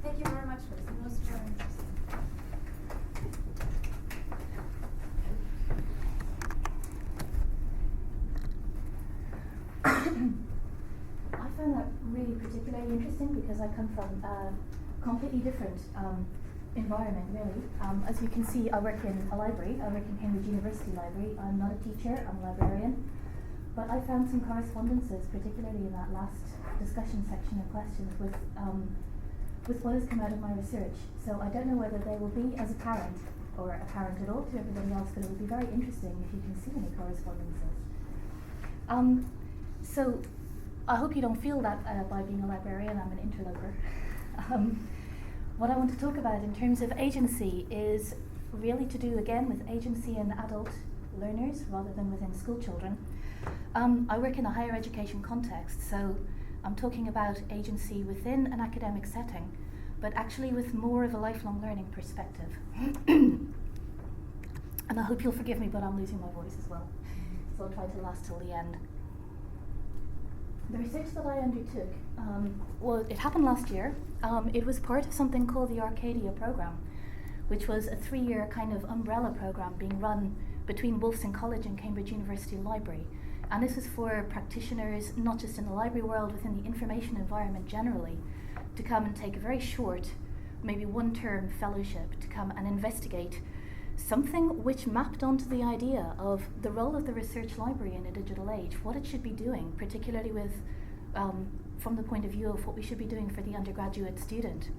Thank you very much for this. It was very interesting. I found that really particularly interesting because I come from a completely different environment, really. As you can see, I work in a library. I work in Cambridge University Library. I'm not a teacher, I'm a librarian. But I found some correspondences, particularly in that last discussion section of questions, with what has come out of my research. So I don't know whether they will be as apparent or apparent at all to everybody else, but it would be very interesting if you can see any correspondences. So I hope you don't feel that by being a librarian I'm an interloper. What I want to talk about in terms of agency is really to do again with agency in adult learners rather than within school children. I work in a higher education context, so I'm talking about agency within an academic setting, but actually with more of a lifelong learning perspective. And I hope you'll forgive me, but I'm losing my voice as well, so I'll try to last till the end. The research that I undertook, it happened last year. It was part of something called the Arcadia program, which was a 3-year kind of umbrella program being run between Wolfson College and Cambridge University Library. And this is for practitioners, not just in the library world, within the information environment generally, to come and take a very short, maybe 1-term fellowship to come and investigate something which mapped onto the idea of the role of the research library in a digital age, what it should be doing, particularly with, from the point of view of what we should be doing for the undergraduate student.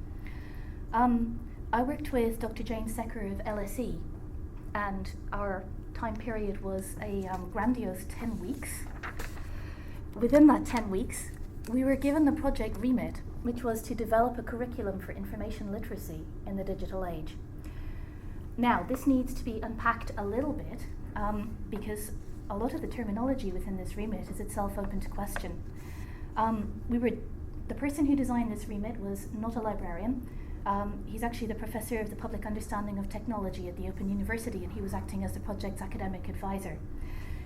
I worked with Dr. Jane Secker of LSE, and our time period was a grandiose 10 weeks. Within that 10 weeks, we were given the project remit, which was to develop a curriculum for information literacy in the digital age. Now, this needs to be unpacked a little bit because a lot of the terminology within this remit is itself open to question. The person who designed this remit was not a librarian. He's actually the professor of the public understanding of technology at the Open University, and he was acting as the project's academic advisor.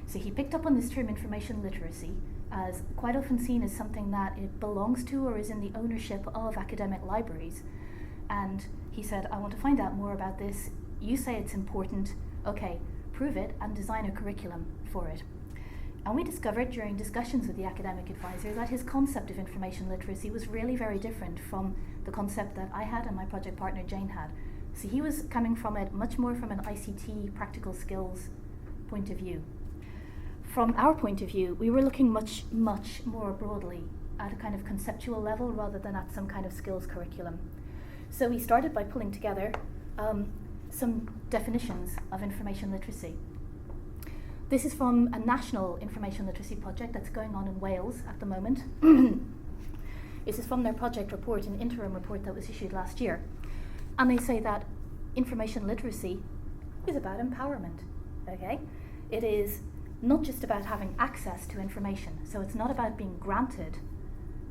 So he picked up on this term information literacy as quite often seen as something that it belongs to or is in the ownership of academic libraries. And he said, I want to find out more about this. You say it's important, okay, prove it and design a curriculum for it. And we discovered during discussions with the academic advisor that his concept of information literacy was really very different from the concept that I had and my project partner Jane had. So he was coming from it much more from an ICT practical skills point of view. From our point of view, we were looking much more broadly at a kind of conceptual level rather than at some kind of skills curriculum. So we started by pulling together some definitions of information literacy. This is from a national information literacy project that's going on in Wales at the moment. This is from their project report, an interim report that was issued last year. And they say that information literacy is about empowerment, okay? It is not just about having access to information. So it's not about being granted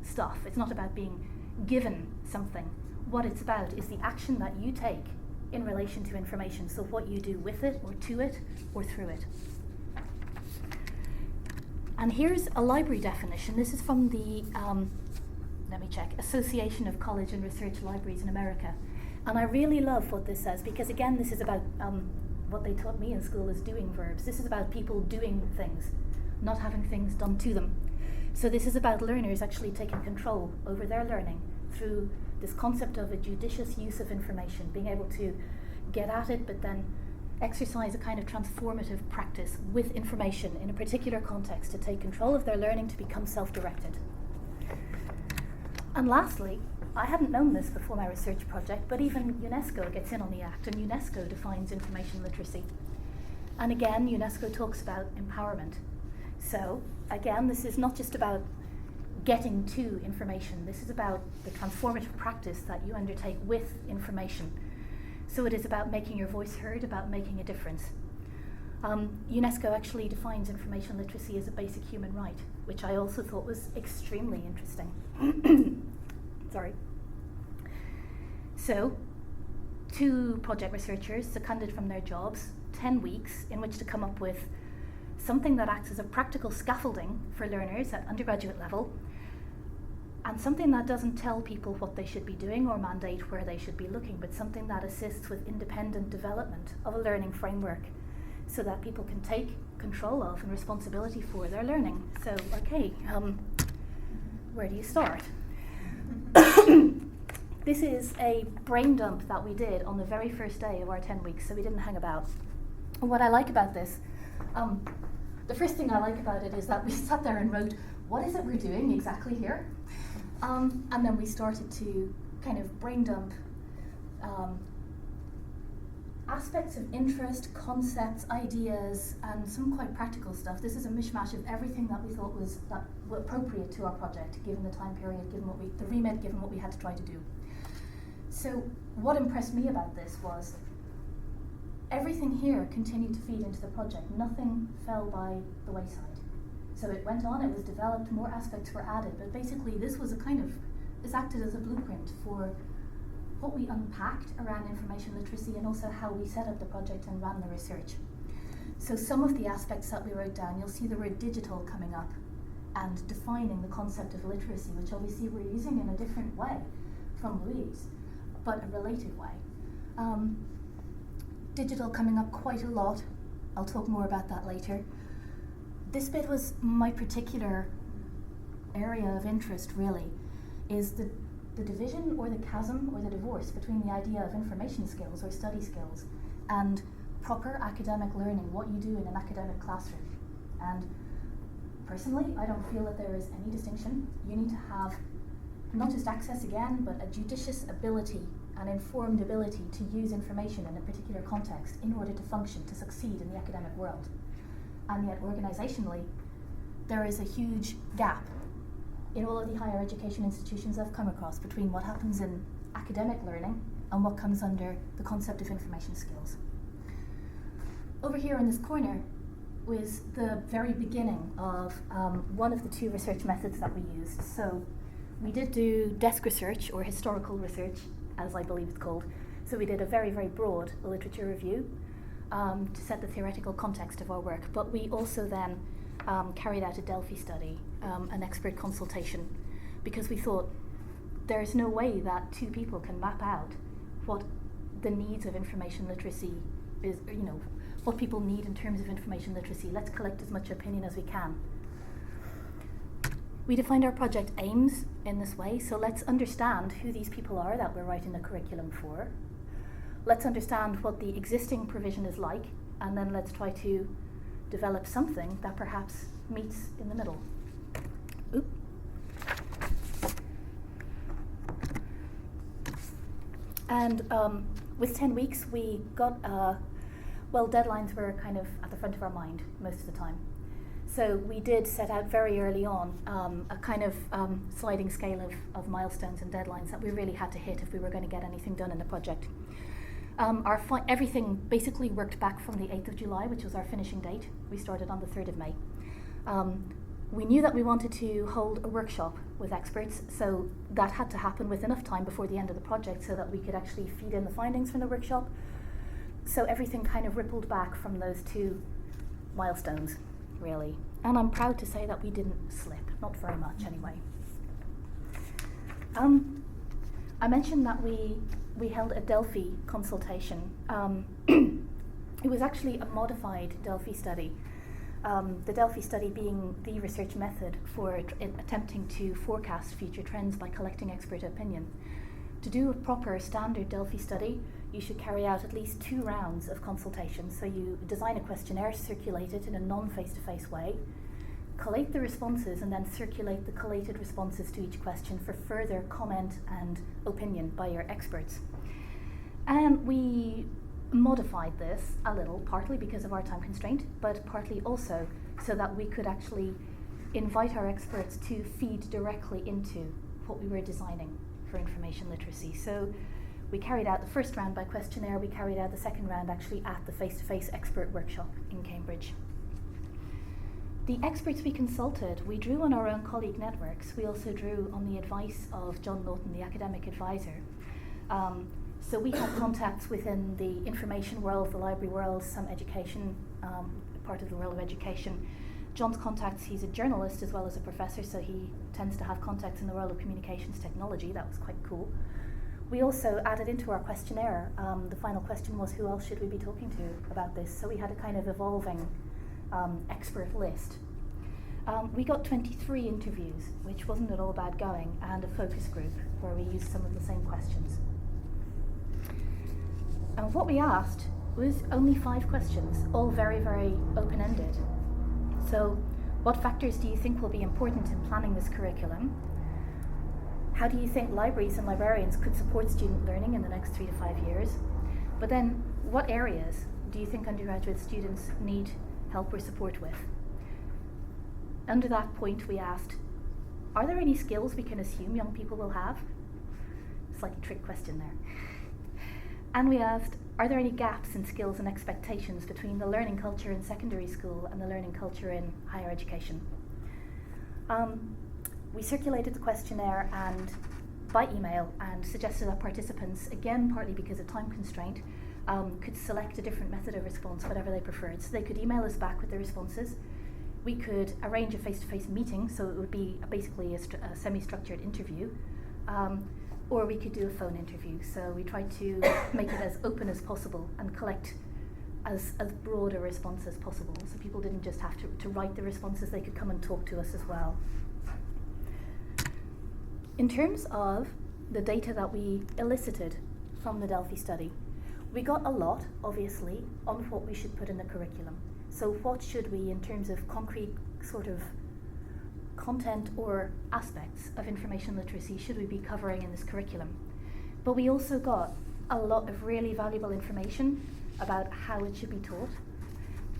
stuff. It's not about being given something. What it's about is the action that you take in relation to information. So what you do with it, or to it, or through it. And here's a library definition. This is from the, Association of College and Research Libraries in America. And I really love what this says, because again, this is about what they taught me in school as doing verbs. This is about people doing things, not having things done to them. So this is about learners actually taking control over their learning through this concept of a judicious use of information, being able to get at it, but then exercise a kind of transformative practice with information in a particular context to take control of their learning to become self-directed. And lastly, I hadn't known this before my research project, but even UNESCO gets in on the act, and UNESCO defines information literacy. And again, UNESCO talks about empowerment. So again, this is not just about getting to information. This is about the transformative practice that you undertake with information. So it is about making your voice heard, about making a difference. UNESCO actually defines information literacy as a basic human right, which I also thought was extremely interesting. Sorry. So, 2 project researchers seconded from their jobs, 10 weeks in which to come up with something that acts as a practical scaffolding for learners at undergraduate level, and something that doesn't tell people what they should be doing or mandate where they should be looking, but something that assists with independent development of a learning framework so that people can take control of and responsibility for their learning. So, okay, where do you start? This is a brain dump that we did on the very first day of our 10 weeks, so we didn't hang about. And what I like about this, the first thing I like about it is that we sat there and wrote, what is it we're doing exactly here? And then we started to kind of brain dump aspects of interest, concepts, ideas, and some quite practical stuff. This is a mishmash of everything that we thought was appropriate to our project, given the time period, given the remit, given what we had to try to do. So what impressed me about this was everything here continued to feed into the project. Nothing fell by the wayside. So it went on, it was developed, more aspects were added, but basically this acted as a blueprint for what we unpacked around information literacy and also how we set up the project and ran the research. So some of the aspects that we wrote down, you'll see the word digital coming up and defining the concept of literacy, which obviously we're using in a different way from Louise, but a related way. Digital coming up quite a lot. I'll talk more about that later. This bit was my particular area of interest, really, is the division or the chasm or the divorce between the idea of information skills or study skills and proper academic learning, what you do in an academic classroom. And personally, I don't feel that there is any distinction. You need to have not just access again, but a judicious ability, an informed ability to use information in a particular context in order to function, to succeed in the academic world. And yet, organizationally, there is a huge gap in all of the higher education institutions I've come across between what happens in academic learning and what comes under the concept of information skills. Over here in this corner was the very beginning of one of the two research methods that we used. So we did do desk research, or historical research, as I believe it's called. So we did a very, very broad literature review to set the theoretical context of our work. But we also then carried out a Delphi study, an expert consultation, because we thought there is no way that two people can map out what the needs of information literacy is, what people need in terms of information literacy. Let's collect as much opinion as we can. We defined our project aims in this way, so let's understand who these people are that we're writing the curriculum for. Let's understand what the existing provision is like, and then let's try to develop something that perhaps meets in the middle. Oop. And with 10 weeks, we got, deadlines were kind of at the front of our mind most of the time. So we did set out very early on a kind of sliding scale of milestones and deadlines that we really had to hit if we were going to get anything done in the project. Everything basically worked back from the 8th of July, which was our finishing date. We started on the 3rd of May. We knew that we wanted to hold a workshop with experts, so that had to happen with enough time before the end of the project so that we could actually feed in the findings from the workshop. So everything kind of rippled back from those two milestones, really. And I'm proud to say that we didn't slip, not very much anyway. I mentioned that we held a Delphi consultation. It was actually a modified Delphi study. The Delphi study being the research method for attempting to forecast future trends by collecting expert opinion. To do a proper standard Delphi study, you should carry out at least 2 rounds of consultation. So you design a questionnaire, circulate it in a non-face-to-face way, collate the responses, and then circulate the collated responses to each question for further comment and opinion by your experts. And we modified this a little, partly because of our time constraint, but partly also so that we could actually invite our experts to feed directly into what we were designing for information literacy. So we carried out the first round by questionnaire, we carried out the second round actually at the face-to-face expert workshop in Cambridge. The experts we consulted, we drew on our own colleague networks. We also drew on the advice of John Norton, the academic advisor. So we had contacts within the information world, the library world, some education, part of the world of education, John's contacts, he's a journalist as well as a professor, so he tends to have contacts in the world of communications technology. That was quite cool. We also added into our questionnaire, the final question was, who else should we be talking to about this? So we had a kind of evolving expert list. We got 23 interviews, which wasn't at all bad going, and a focus group where we used some of the same questions. And what we asked was only 5 questions, all very, very open-ended. So, what factors do you think will be important in planning this curriculum? How do you think libraries and librarians could support student learning in the next 3 to 5 years? But then, what areas do you think undergraduate students need help or support with? Under that point, we asked, are there any skills we can assume young people will have? Slightly trick question there. And we asked, are there any gaps in skills and expectations between the learning culture in secondary school and the learning culture in higher education? We circulated the questionnaire and by email and suggested that participants, again partly because of time constraint, could select a different method of response, whatever they preferred. So they could email us back with their responses. We could arrange a face-to-face meeting, so it would be basically a semi-structured interview, or we could do a phone interview. So we tried to make it as open as possible and collect as broad a response as possible, so people didn't just have to write the responses, they could come and talk to us as well. In terms of the data that we elicited from the Delphi study, we got a lot, obviously, on what we should put in the curriculum. So what should we, in terms of concrete sort of content or aspects of information literacy, should we be covering in this curriculum? But we also got a lot of really valuable information about how it should be taught,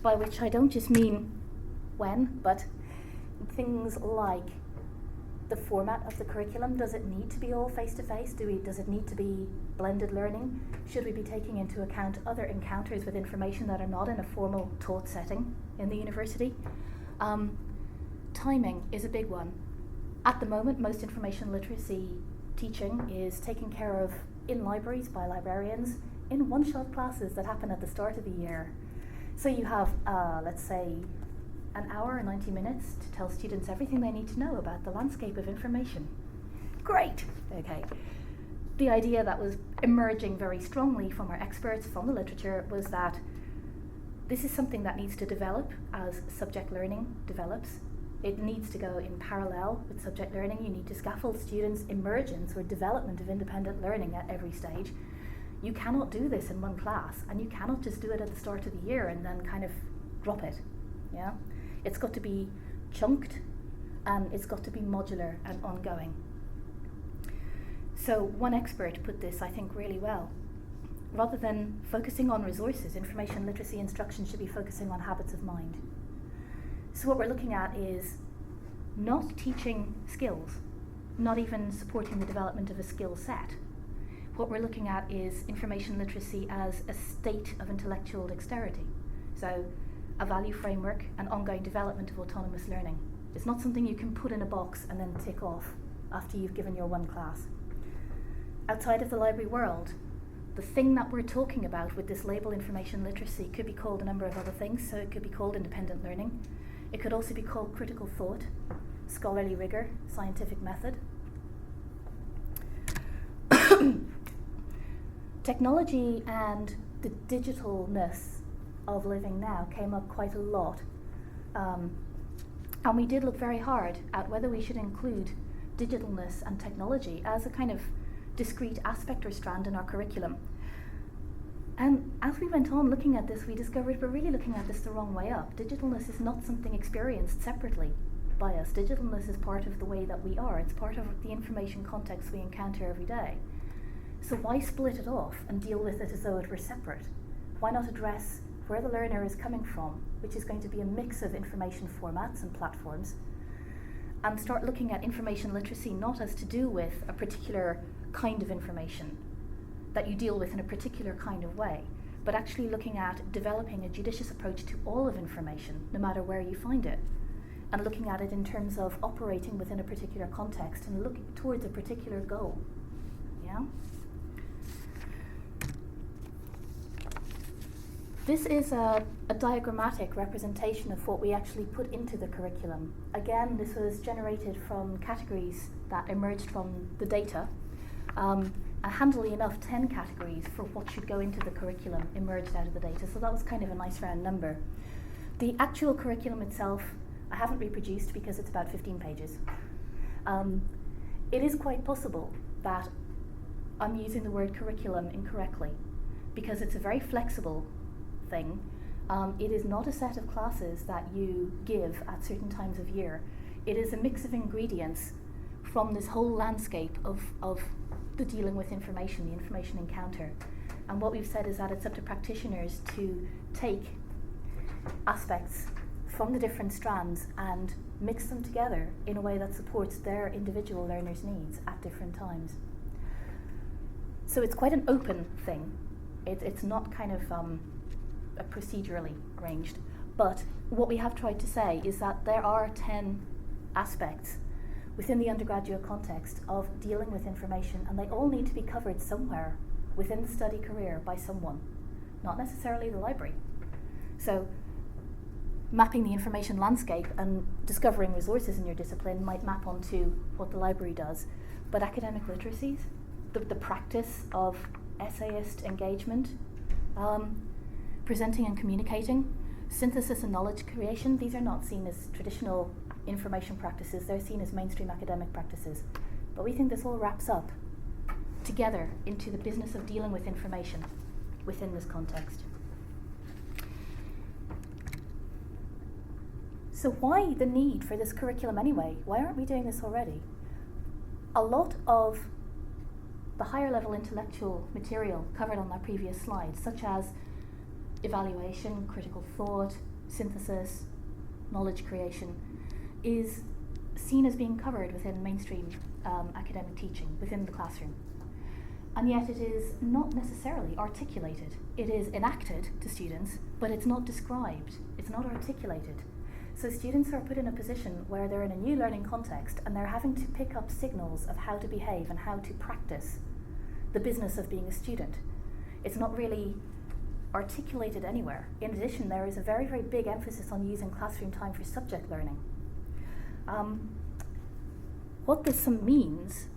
by which I don't just mean when, but things like the format of the curriculum. Does it need to be all face-to-face? Does it need to be blended learning? Should we be taking into account other encounters with information that are not in a formal taught setting in the university? Timing is a big one. At the moment, most information literacy teaching is taken care of in libraries by librarians in one-shot classes that happen at the start of the year. So you have, let's say, an hour and 90 minutes to tell students everything they need to know about the landscape of information. Great, okay. The idea that was emerging very strongly from our experts, from the literature, was that this is something that needs to develop as subject learning develops. It needs to go in parallel with subject learning. You need to scaffold students' emergence or development of independent learning at every stage. You cannot do this in one class, and you cannot just do it at the start of the year and then kind of drop it, yeah? It's got to be chunked, and it's got to be modular and ongoing. So one expert put this, I think, really well. Rather than focusing on resources, information literacy instruction should be focusing on habits of mind. So what we're looking at is not teaching skills, not even supporting the development of a skill set. What we're looking at is information literacy as a state of intellectual dexterity. So a value framework and ongoing development of autonomous learning. It's not something you can put in a box and then tick off after you've given your one class. Outside of the library world, the thing that we're talking about with this label information literacy could be called a number of other things. So it could be called independent learning. It could also be called critical thought, scholarly rigor, scientific method. Technology and the digitalness of living now came up quite a lot. And we did look very hard at whether we should include digitalness and technology as a kind of discrete aspect or strand in our curriculum. And as we went on looking at this, we discovered we're really looking at this the wrong way up. Digitalness is not something experienced separately by us. Digitalness is part of the way that we are. It's part of the information context we encounter every day. So why split it off and deal with it as though it were separate? Why not address where the learner is coming from, which is going to be a mix of information formats and platforms, and start looking at information literacy not as to do with a particular kind of information that you deal with in a particular kind of way, but actually looking at developing a judicious approach to all of information, no matter where you find it, and looking at it in terms of operating within a particular context and looking towards a particular goal. Yeah? This is a diagrammatic representation of what we actually put into the curriculum. Again, this was generated from categories that emerged from the data. And handily enough, 10 categories for what should go into the curriculum emerged out of the data. So that was kind of a nice round number. The actual curriculum itself, I haven't reproduced because it's about 15 pages. It is quite possible that I'm using the word curriculum incorrectly because it's a very flexible thing. It is not a set of classes that you give at certain times of year. It is a mix of ingredients from this whole landscape of the dealing with information, the information encounter. And what we've said is that it's up to practitioners to take aspects from the different strands and mix them together in a way that supports their individual learners' needs at different times. So it's quite an open thing. It's not kind of procedurally arranged. But what we have tried to say is that there are 10 aspects within the undergraduate context of dealing with information, and they all need to be covered somewhere within the study career by someone, not necessarily the library. So mapping the information landscape and discovering resources in your discipline might map onto what the library does, but academic literacies, the practice of essayist engagement, presenting and communicating, synthesis and knowledge creation, these are not seen as traditional information practices, they're seen as mainstream academic practices. But we think this all wraps up together into the business of dealing with information within this context. So why the need for this curriculum anyway? Why aren't we doing this already? A lot of the higher level intellectual material covered on that previous slide, such as evaluation, critical thought, synthesis, knowledge creation, is seen as being covered within mainstream academic teaching within the classroom. And yet it is not necessarily articulated. It is enacted to students, but it's not described, it's not articulated. So students are put in a position where they're in a new learning context and they're having to pick up signals of how to behave and how to practice the business of being a student. It's not really articulated anywhere. In addition, there is a very, very big emphasis on using classroom time for subject learning. What this means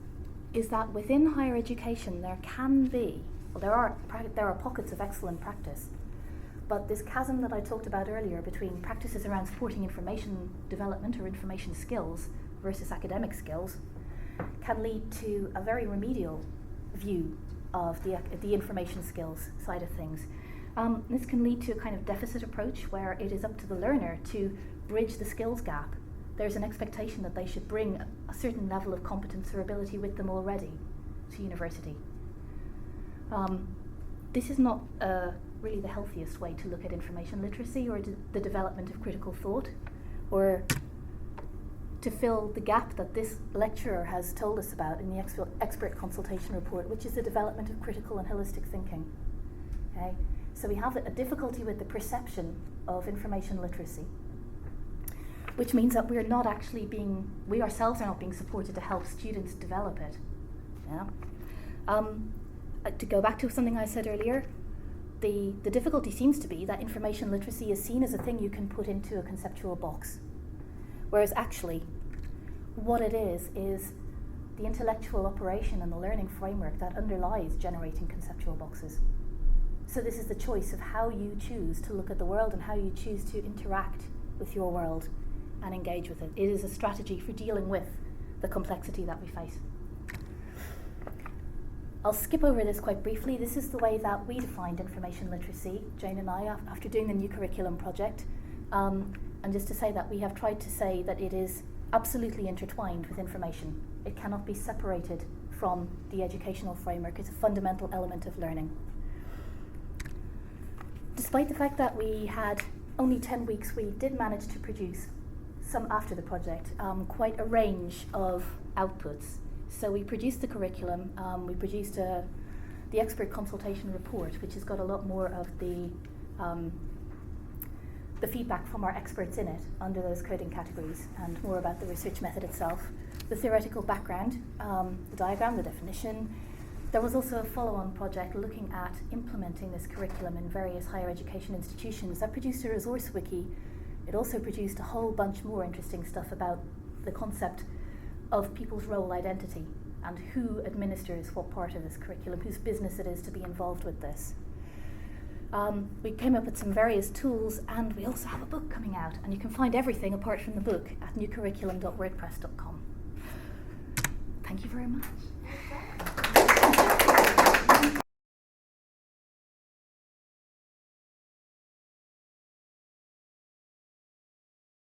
is that within higher education there can be, well, there are pockets of excellent practice, but this chasm that I talked about earlier between practices around supporting information development or information skills versus academic skills can lead to a very remedial view of the information skills side of things. This can lead to a kind of deficit approach where it is up to the learner to bridge the skills gap. There's an expectation that they should bring a certain level of competence or ability with them already to university. This is not really the healthiest way to look at information literacy or the development of critical thought, or to fill the gap that this lecturer has told us about in the expert consultation report, which is the development of critical and holistic thinking. Okay? So we have a difficulty with the perception of information literacy, which means that we ourselves are not being supported to help students develop it. Yeah? To go back to something I said earlier, the difficulty seems to be that information literacy is seen as a thing you can put into a conceptual box, whereas actually what it is the intellectual operation and the learning framework that underlies generating conceptual boxes. So this is the choice of how you choose to look at the world and how you choose to interact with your world and engage with it. It is a strategy for dealing with the complexity that we face. I'll skip over this quite briefly. This is the way that we defined information literacy, Jane and I, after doing the new curriculum project. And just to say that we have tried to say that it is absolutely intertwined with information. It cannot be separated from the educational framework. It's a fundamental element of learning. Despite the fact that we had only 10 weeks, we did manage to produce some after the project, quite a range of outputs. So we produced the curriculum, we produced the expert consultation report, which has got a lot more of the feedback from our experts in it under those coding categories and more about the research method itself, the theoretical background, the diagram, the definition, There was also a follow-on project looking at implementing this curriculum in various higher education institutions. That produced a resource wiki. It also produced a whole bunch more interesting stuff about the concept of people's role identity and who administers what part of this curriculum, whose business it is to be involved with this. We came up with some various tools, and we also have a book coming out, and you can find everything apart from the book at newcurriculum.wordpress.com. Thank you very much.